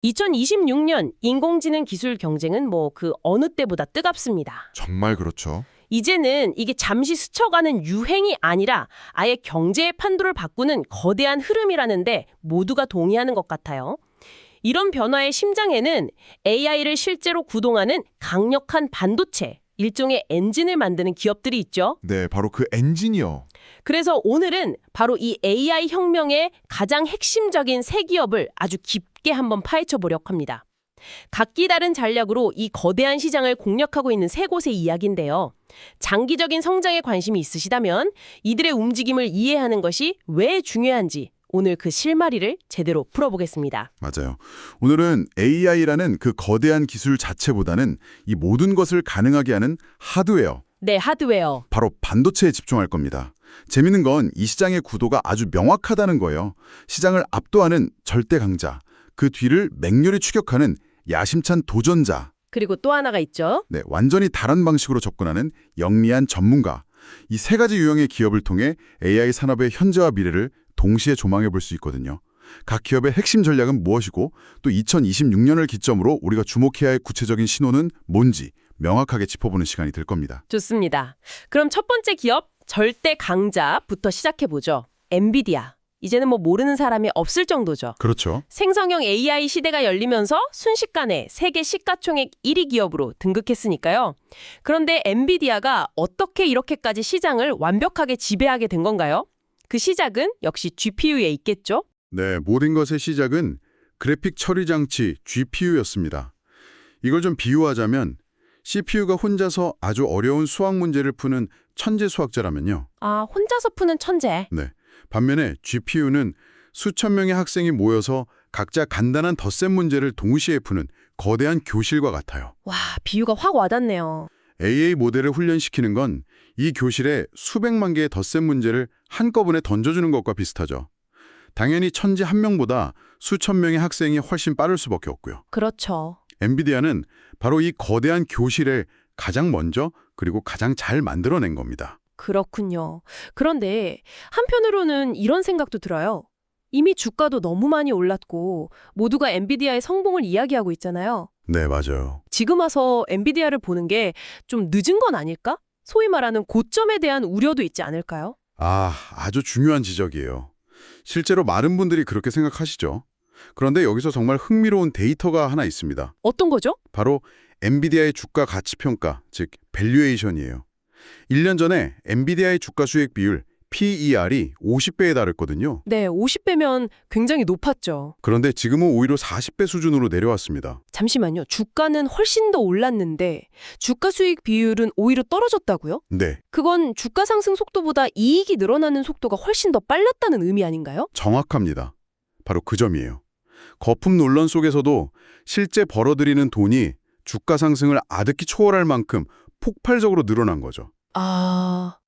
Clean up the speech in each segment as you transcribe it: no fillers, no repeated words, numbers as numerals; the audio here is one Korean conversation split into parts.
2026년 인공지능 기술 경쟁은 그 어느 때보다 뜨겁습니다. 정말 그렇죠. 이제는 이게 잠시 스쳐가는 유행이 아니라 아예 경제의 판도를 바꾸는 거대한 흐름이라는데 모두가 동의하는 것 같아요. 이런 변화의 심장에는 AI를 실제로 구동하는 강력한 반도체, 일종의 엔진을 만드는 기업들이 있죠. 네, 바로 그 엔지니어. 그래서 오늘은 바로 이 AI 혁명의 가장 핵심적인 세 기업을 아주 깊게 한번 파헤쳐 보려고 합니다. 각기 다른 전략으로 이 거대한 시장을 공략하고 있는 세 곳의 이야기인데요. 장기적인 성장에 관심이 있으시다면 이들의 움직임을 이해하는 것이 왜 중요한지 오늘 그 실마리를 제대로 풀어보겠습니다. 맞아요. 오늘은 AI라는 그 거대한 기술 자체보다는 이 모든 것을 가능하게 하는 하드웨어, 네, 하드웨어. 바로 반도체에 집중할 겁니다. 재밌는 건 이 시장의 구도가 아주 명확하다는 거예요. 시장을 압도하는 절대 강자, 그 뒤를 맹렬히 추격하는 야심찬 도전자. 그리고 또 하나가 있죠. 네, 완전히 다른 방식으로 접근하는 영리한 전문가. 이 세 가지 유형의 기업을 통해 AI 산업의 현재와 미래를 동시에 조망해 볼 수 있거든요. 각 기업의 핵심 전략은 무엇이고 또 2026년을 기점으로 우리가 주목해야 할 구체적인 신호는 뭔지 명확하게 짚어보는 시간이 될 겁니다. 좋습니다. 그럼 첫 번째 기업 절대 강자부터 시작해보죠. 엔비디아. 이제는 모르는 사람이 없을 정도죠. 그렇죠. 생성형 AI 시대가 열리면서 순식간에 세계 시가총액 1위 기업으로 등극했으니까요. 그런데 엔비디아가 어떻게 이렇게까지 시장을 완벽하게 지배하게 된 건가요? 그 시작은 역시 GPU에 있겠죠? 네, 모든 것의 시작은 그래픽 처리 장치 GPU였습니다. 이걸 좀 비유하자면 CPU가 혼자서 아주 어려운 수학 문제를 푸는 천재 수학자라면요. 아, 혼자서 푸는 천재. 네. 반면에 GPU는 수천 명의 학생이 모여서 각자 간단한 덧셈 문제를 동시에 푸는 거대한 교실과 같아요. 와, 비유가 확 와닿네요. AA 모델을 훈련시키는 건 이 교실에 수백만 개의 덧셈 문제를 한꺼번에 던져주는 것과 비슷하죠. 당연히 천재 한 명보다 수천 명의 학생이 훨씬 빠를 수밖에 없고요. 그렇죠. 엔비디아는 바로 이 거대한 교실을 가장 먼저 그리고 가장 잘 만들어낸 겁니다. 그렇군요. 그런데 한편으로는 이런 생각도 들어요. 이미 주가도 너무 많이 올랐고 모두가 엔비디아의 성공을 이야기하고 있잖아요. 네, 맞아요. 지금 와서 엔비디아를 보는 게 좀 늦은 건 아닐까? 소위 말하는 고점에 대한 우려도 있지 않을까요? 아주 중요한 지적이에요. 실제로 많은 분들이 그렇게 생각하시죠. 그런데 여기서 정말 흥미로운 데이터가 하나 있습니다. 어떤 거죠? 바로 엔비디아의 주가 가치 평가, 즉 밸류에이션이에요. 1년 전에 엔비디아의 주가 수익 비율 PER이 50배에 달했거든요. 네, 50배면 굉장히 높았죠. 그런데 지금은 오히려 40배 수준으로 내려왔습니다. 잠시만요. 주가는 훨씬 더 올랐는데 주가 수익 비율은 오히려 떨어졌다고요? 네, 그건 주가 상승 속도보다 이익이 늘어나는 속도가 훨씬 더 빨랐다는 의미 아닌가요? 정확합니다. 바로 그 점이에요. 거품 논란 속에서도 실제 벌어들이는 돈이 주가 상승을 아득히 초월할 만큼 폭발적으로 늘어난 거죠.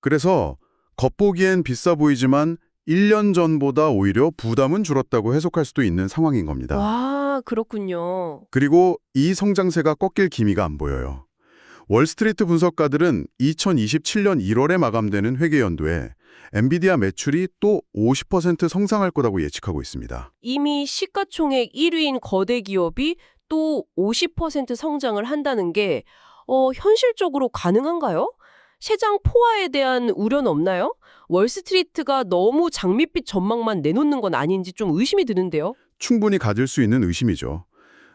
그래서 겉보기엔 비싸 보이지만 1년 전보다 오히려 부담은 줄었다고 해석할 수도 있는 상황인 겁니다. 와, 그렇군요. 그리고 이 성장세가 꺾일 기미가 안 보여요. 월스트리트 분석가들은 2027년 1월에 마감되는 회계연도에 엔비디아 매출이 또 50% 성장할 거라고 예측하고 있습니다. 이미 시가총액 1위인 거대 기업이 또 50% 성장을 한다는 게 현실적으로 가능한가요? 시장 포화에 대한 우려는 없나요? 월스트리트가 너무 장밋빛 전망만 내놓는 건 아닌지 좀 의심이 드는데요. 충분히 가질 수 있는 의심이죠.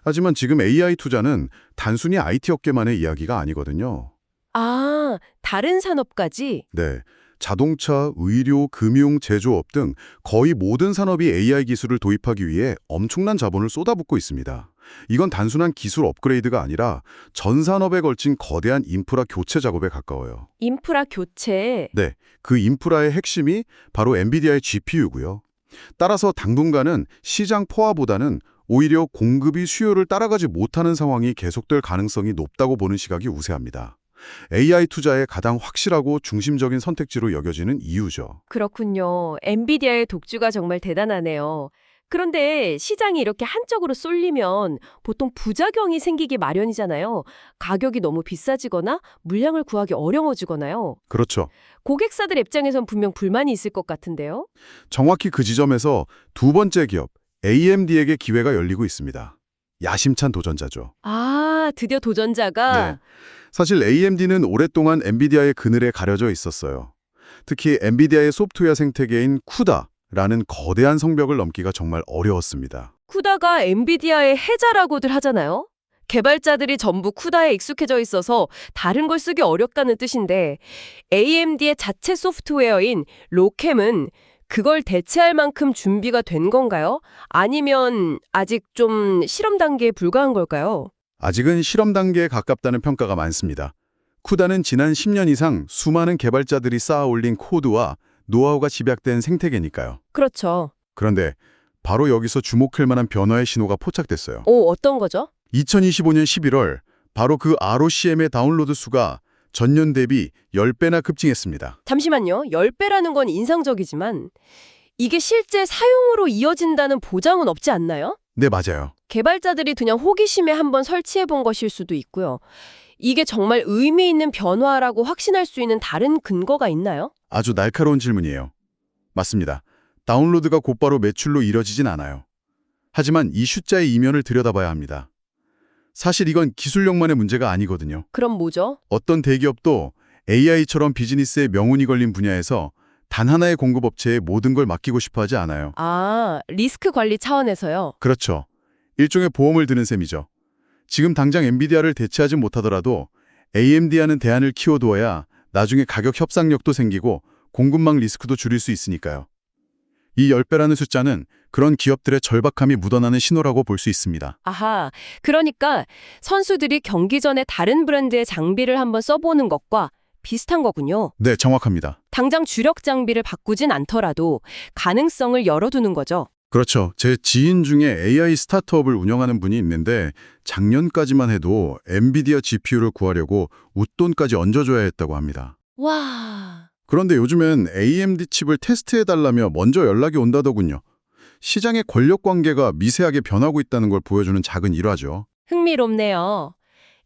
하지만 지금 AI 투자는 단순히 IT 업계만의 이야기가 아니거든요. 아, 다른 산업까지? 네, 자동차, 의료, 금융, 제조업 등 거의 모든 산업이 AI 기술을 도입하기 위해 엄청난 자본을 쏟아붓고 있습니다. 이건 단순한 기술 업그레이드가 아니라 전 산업에 걸친 거대한 인프라 교체 작업에 가까워요. 인프라 교체. 네, 그 인프라의 핵심이 바로 엔비디아의 GPU고요. 따라서 당분간은 시장 포화보다는 오히려 공급이 수요를 따라가지 못하는 상황이 계속될 가능성이 높다고 보는 시각이 우세합니다. AI 투자의 가장 확실하고 중심적인 선택지로 여겨지는 이유죠. 그렇군요. 엔비디아의 독주가 정말 대단하네요. 그런데 시장이 이렇게 한쪽으로 쏠리면 보통 부작용이 생기기 마련이잖아요. 가격이 너무 비싸지거나 물량을 구하기 어려워지거나요. 그렇죠. 고객사들 입장에선 분명 불만이 있을 것 같은데요. 정확히 그 지점에서 두 번째 기업, AMD에게 기회가 열리고 있습니다. 야심찬 도전자죠. 아, 드디어 도전자가? 네. 사실 AMD는 오랫동안 엔비디아의 그늘에 가려져 있었어요. 특히 엔비디아의 소프트웨어 생태계인 쿠다라는 거대한 성벽을 넘기가 정말 어려웠습니다. 쿠다가 엔비디아의 해자라고들 하잖아요. 개발자들이 전부 쿠다에 익숙해져 있어서 다른 걸 쓰기 어렵다는 뜻인데 AMD의 자체 소프트웨어인 로캠은 그걸 대체할 만큼 준비가 된 건가요? 아니면 아직 좀 실험 단계에 불과한 걸까요? 아직은 실험 단계에 가깝다는 평가가 많습니다. 쿠다는 지난 10년 이상 수많은 개발자들이 쌓아 올린 코드와 노하우가 집약된 생태계니까요. 그렇죠. 그런데 바로 여기서 주목할 만한 변화의 신호가 포착됐어요. 오, 어떤 거죠? 2025년 11월 바로 그 ROCm의 다운로드 수가 전년 대비 10배나 급증했습니다. 잠시만요. 10배라는 건 인상적이지만 이게 실제 사용으로 이어진다는 보장은 없지 않나요? 네, 맞아요. 개발자들이 그냥 호기심에 한번 설치해 본 것일 수도 있고요. 이게 정말 의미 있는 변화라고 확신할 수 있는 다른 근거가 있나요? 아주 날카로운 질문이에요. 맞습니다. 다운로드가 곧바로 매출로 이뤄지진 않아요. 하지만 이 숫자의 이면을 들여다봐야 합니다. 사실 이건 기술력만의 문제가 아니거든요. 그럼 뭐죠? 어떤 대기업도 AI처럼 비즈니스에 명운이 걸린 분야에서 단 하나의 공급업체에 모든 걸 맡기고 싶어 하지 않아요. 아, 리스크 관리 차원에서요. 그렇죠. 일종의 보험을 드는 셈이죠. 지금 당장 엔비디아를 대체하지 못하더라도 AMD와는 대안을 키워두어야 나중에 가격 협상력도 생기고 공급망 리스크도 줄일 수 있으니까요. 이 10배라는 숫자는 그런 기업들의 절박함이 묻어나는 신호라고 볼 수 있습니다. 아하, 그러니까 선수들이 경기 전에 다른 브랜드의 장비를 한번 써보는 것과 비슷한 거군요. 네, 정확합니다. 당장 주력 장비를 바꾸진 않더라도 가능성을 열어두는 거죠. 그렇죠. 제 지인 중에 AI 스타트업을 운영하는 분이 있는데 작년까지만 해도 엔비디아 GPU를 구하려고 웃돈까지 얹어줘야 했다고 합니다. 와, 그런데 요즘엔 AMD 칩을 테스트해달라며 먼저 연락이 온다더군요. 시장의 권력 관계가 미세하게 변하고 있다는 걸 보여주는 작은 일화죠. 흥미롭네요.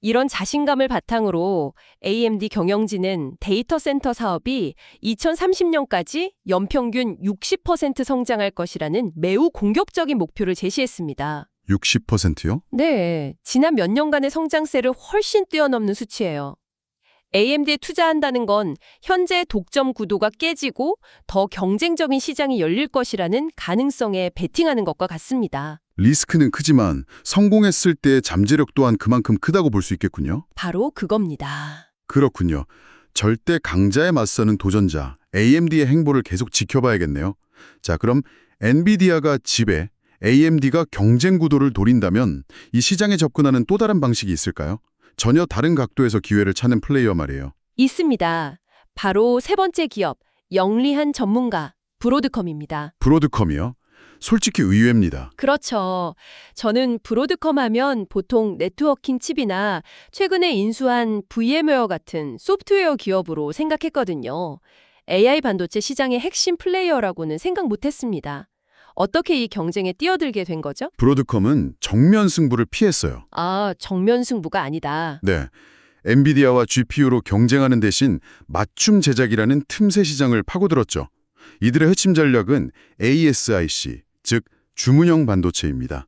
이런 자신감을 바탕으로 AMD 경영진은 데이터 센터 사업이 2030년까지 연평균 60% 성장할 것이라는 매우 공격적인 목표를 제시했습니다. 60%요? 네, 지난 몇 년간의 성장세를 훨씬 뛰어넘는 수치예요. AMD에 투자한다는 건 현재 독점 구도가 깨지고 더 경쟁적인 시장이 열릴 것이라는 가능성에 베팅하는 것과 같습니다. 리스크는 크지만 성공했을 때의 잠재력 또한 그만큼 크다고 볼 수 있겠군요. 바로 그겁니다. 그렇군요. 절대 강자에 맞서는 도전자, AMD의 행보를 계속 지켜봐야겠네요. 자, 그럼 엔비디아가 지배, AMD가 경쟁 구도를 노린다면 이 시장에 접근하는 또 다른 방식이 있을까요? 전혀 다른 각도에서 기회를 찾는 플레이어 말이에요. 있습니다. 바로 세 번째 기업, 영리한 전문가, 브로드컴입니다. 브로드컴이요? 솔직히 의외입니다. 그렇죠. 저는 브로드컴 하면 보통 네트워킹 칩이나 최근에 인수한 VM웨어 같은 소프트웨어 기업으로 생각했거든요. AI 반도체 시장의 핵심 플레이어라고는 생각 못했습니다. 어떻게 이 경쟁에 뛰어들게 된 거죠? 브로드컴은 정면 승부를 피했어요. 아, 정면 승부가 아니다. 네. 엔비디아와 GPU로 경쟁하는 대신 맞춤 제작이라는 틈새 시장을 파고들었죠. 이들의 핵심 전략은 ASIC, 즉 주문형 반도체입니다.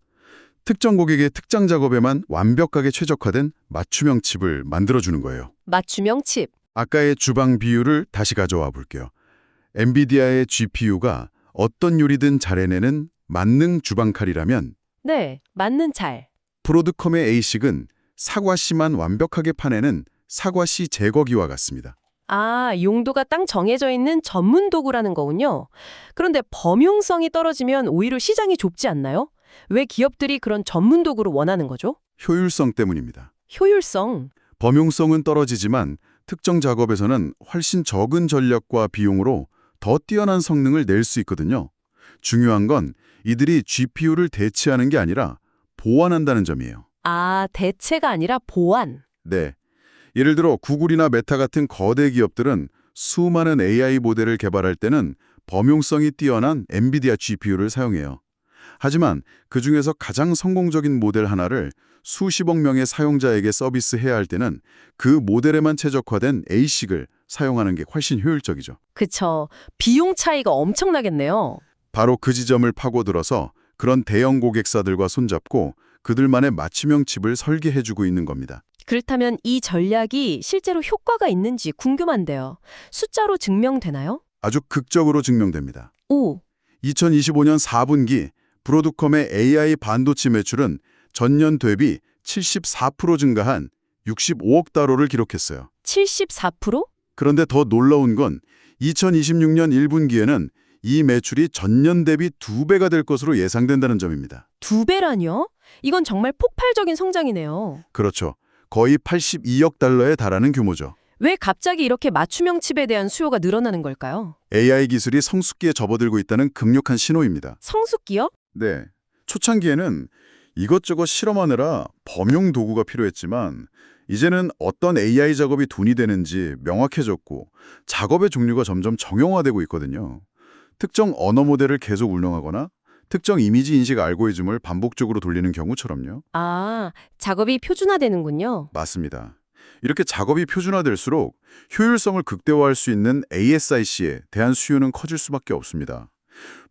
특정 고객의 특정 작업에만 완벽하게 최적화된 맞춤형 칩을 만들어주는 거예요. 맞춤형 칩. 아까의 주방 비유를 다시 가져와 볼게요. 엔비디아의 GPU가 어떤 요리든 잘 해내는 만능 주방칼이라면 네, 맞는 잘. 브로드컴의 ASIC은 사과씨만 완벽하게 파내는 사과씨 제거기와 같습니다. 아, 용도가 딱 정해져 있는 전문 도구라는 거군요. 그런데 범용성이 떨어지면 오히려 시장이 좁지 않나요? 왜 기업들이 그런 전문 도구를 원하는 거죠? 효율성 때문입니다. 효율성. 범용성은 떨어지지만 특정 작업에서는 훨씬 적은 전력과 비용으로 더 뛰어난 성능을 낼 수 있거든요. 중요한 건 이들이 GPU를 대체하는 게 아니라 보완한다는 점이에요. 아, 대체가 아니라 보완. 네. 예를 들어 구글이나 메타 같은 거대 기업들은 수많은 AI 모델을 개발할 때는 범용성이 뛰어난 엔비디아 GPU를 사용해요. 하지만 그중에서 가장 성공적인 모델 하나를 수십억 명의 사용자에게 서비스해야 할 때는 그 모델에만 최적화된 ASIC을 사용하는 게 훨씬 효율적이죠. 그쵸. 비용 차이가 엄청나겠네요. 바로 그 지점을 파고들어서 그런 대형 고객사들과 손잡고 그들만의 맞춤형 칩을 설계해주고 있는 겁니다. 그렇다면 이 전략이 실제로 효과가 있는지 궁금한데요. 숫자로 증명되나요? 아주 극적으로 증명됩니다. 오, 2025년 4분기 브로드컴의 AI 반도체 매출은 전년 대비 74% 증가한 65억 달러를 기록했어요. 74%? 그런데 더 놀라운 건 2026년 1분기에는 이 매출이 전년 대비 2배가 될 것으로 예상된다는 점입니다. 2배라뇨? 이건 정말 폭발적인 성장이네요. 그렇죠. 거의 82억 달러에 달하는 규모죠. 왜 갑자기 이렇게 맞춤형 칩에 대한 수요가 늘어나는 걸까요? AI 기술이 성숙기에 접어들고 있다는 강력한 신호입니다. 성숙기요? 네. 초창기에는 이것저것 실험하느라 범용 도구가 필요했지만 이제는 어떤 AI 작업이 돈이 되는지 명확해졌고 작업의 종류가 점점 정형화되고 있거든요. 특정 언어 모델을 계속 운영하거나 특정 이미지 인식 알고리즘을 반복적으로 돌리는 경우처럼요. 아, 작업이 표준화되는군요. 맞습니다. 이렇게 작업이 표준화될수록 효율성을 극대화할 수 있는 ASIC에 대한 수요는 커질 수밖에 없습니다.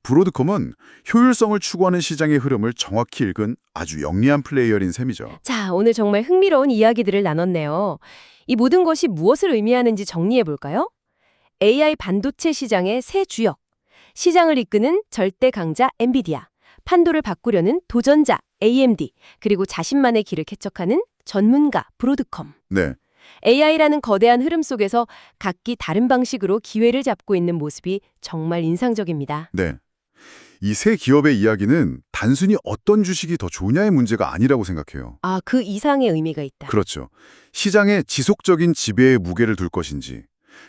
브로드컴은 효율성을 추구하는 시장의 흐름을 정확히 읽은 아주 영리한 플레이어인 셈이죠. 자, 오늘 정말 흥미로운 이야기들을 나눴네요. 이 모든 것이 무엇을 의미하는지 정리해 볼까요? AI 반도체 시장의 새 주역, 시장을 이끄는 절대 강자 엔비디아, 판도를 바꾸려는 도전자 AMD, 그리고 자신만의 길을 개척하는 전문가 브로드컴. 네, AI라는 거대한 흐름 속에서 각기 다른 방식으로 기회를 잡고 있는 모습이 정말 인상적입니다. 네. 이 세 기업의 이야기는 단순히 어떤 주식이 더 좋으냐의 문제가 아니라고 생각해요. 아, 그 이상의 의미가 있다. 그렇죠. 시장에 지속적인 지배의 무게를 둘 것인지,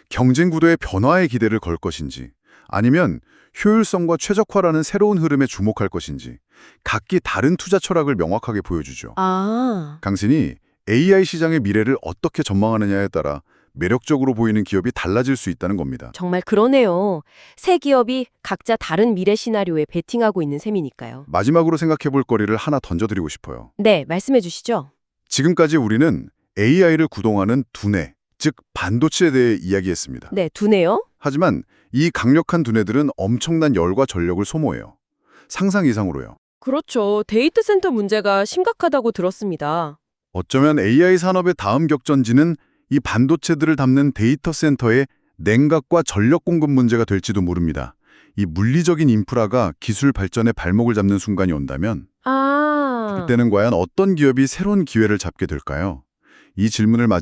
경쟁 구도의 변화에 기대를 걸 것인지, 아니면 효율성과 최적화라는 새로운 흐름에 주목할 것인지 각기 다른 투자 철학을 명확하게 보여주죠. 아, 강신이 AI 시장의 미래를 어떻게 전망하느냐에 따라 매력적으로 보이는 기업이 달라질 수 있다는 겁니다. 정말 그러네요. 새 기업이 각자 다른 미래 시나리오에 베팅하고 있는 셈이니까요. 마지막으로 생각해 볼 거리를 하나 던져드리고 싶어요. 네, 말씀해 주시죠. 지금까지 우리는 AI를 구동하는 두뇌, 즉 반도체에 대해 이야기했습니다. 네, 두네요. 하지만 이 강력한 두뇌들은 엄청난 열과 전력을 소모해요. 상상 이상으로요. 그렇죠. 데이터 센터 문제가 심각하다고 들었습니다. 어쩌면 AI 산업의 다음 격전지는 이 반도체들을 담는 데이터 센터의 냉각과 전력 공급 문제가 될지도 모릅니다. 이 물리적인 인프라가 기술 발전의 발목을 잡는 순간이 온다면 아, 그때는 과연 어떤 기업이 새로운 기회를 잡게 될까요? 이 질문을